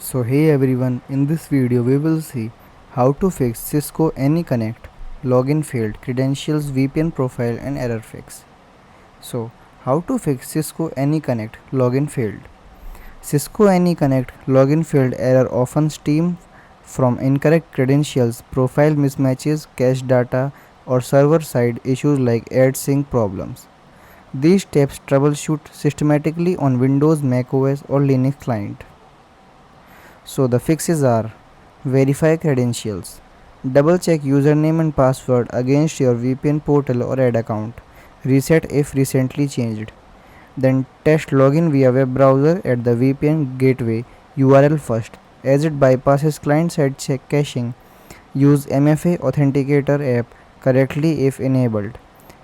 So hey everyone, in this video we will see how to fix Cisco AnyConnect login failed credentials VPN profile and error fix. So how to fix Cisco AnyConnect login failed? Cisco AnyConnect login failed error often stems from incorrect credentials, profile mismatches, cache data or server side issues like ad sync problems. These steps troubleshoot systematically on Windows, macOS or Linux client. So the fixes are: verify credentials. Double check username and password against your VPN portal or ad account. Reset if recently changed. Then test login via web browser at the VPN gateway URL first, as it bypasses client-side check caching. Use MFA Authenticator app correctly if enabled.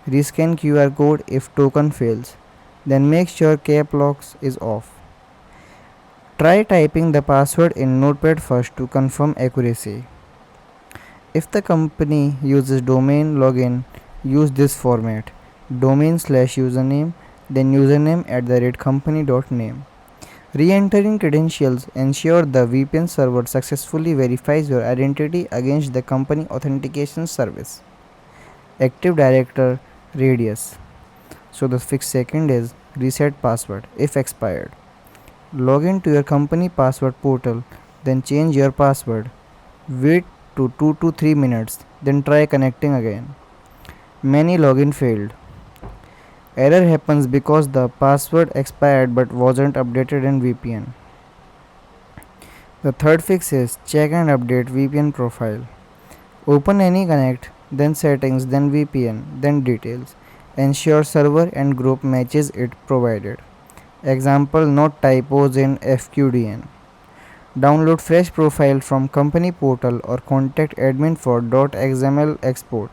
Rescan QR code if token fails. Then make sure cap locks is off. Try typing the password in Notepad first to confirm accuracy. If the company uses domain login, use this format: domain/username, then username@company.name. Re-entering credentials ensure the VPN server successfully verifies your identity against the company authentication service. Active Directory radius. So the fix second is reset password if expired. Log in to your company password portal, then change your password. Wait to 2 to 3 minutes, then try connecting again. Many login failed. Error happens because the password expired but wasn't updated in VPN. The third fix is check and update VPN profile. Open AnyConnect, then settings, then VPN, then details. Ensure server and group matches it provided. Example, not typos in FQDN. Download fresh profile from company portal or contact admin for .xml export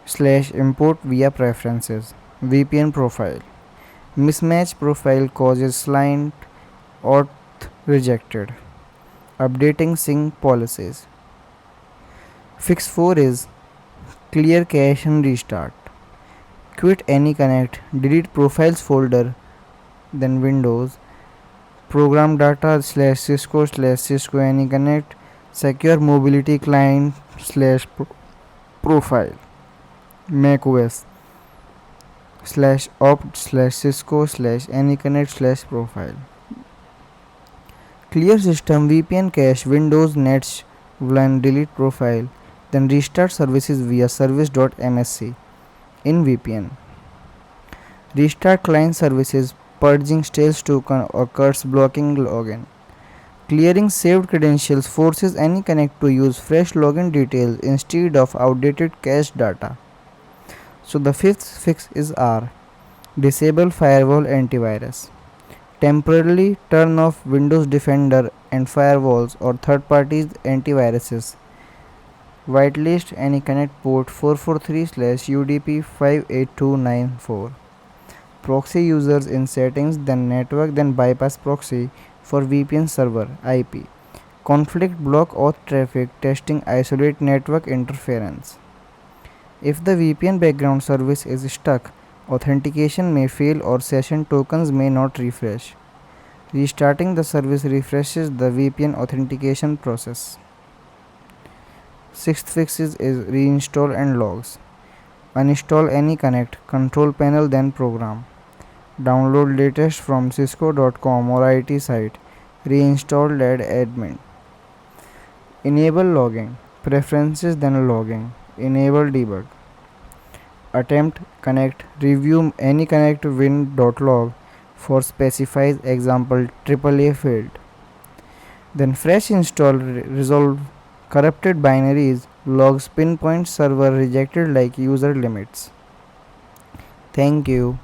/import via preferences. VPN profile. Mismatch profile causes client auth rejected. Updating sync policies. Fix 4 is clear cache and restart. Quit AnyConnect, delete profiles folder, then Windows, program data/Cisco AnyConnect, secure mobility client/profile, macOS /opt/Cisco AnyConnect/profile. Clear system VPN cache Windows nets VLAN delete profile, then restart services via service.msc in VPN. Restart client services purging stale token or curse blocking login. Clearing saved credentials forces AnyConnect to use fresh login details instead of outdated cached data. So the fifth fix is R. Disable firewall antivirus. Temporarily turn off Windows Defender and firewalls or third-party antiviruses. Whitelist AnyConnect port 443/UDP58294. Proxy users in settings, then network, then bypass proxy for VPN server IP. Conflict block auth traffic testing isolate network interference. If the VPN background service is stuck, authentication may fail or session tokens may not refresh. Restarting the service refreshes the VPN authentication process. Sixth fix is reinstall and logs. Uninstall AnyConnect, control panel, then program. Download latest from cisco.com or IT site. Reinstall admin. Enable logging. Preferences, then logging. Enable debug. Attempt connect. Review AnyConnect win.log for specifies example AAA failed. Then fresh install resolve corrupted binaries, logs pinpoint server rejected like user limits. Thank you.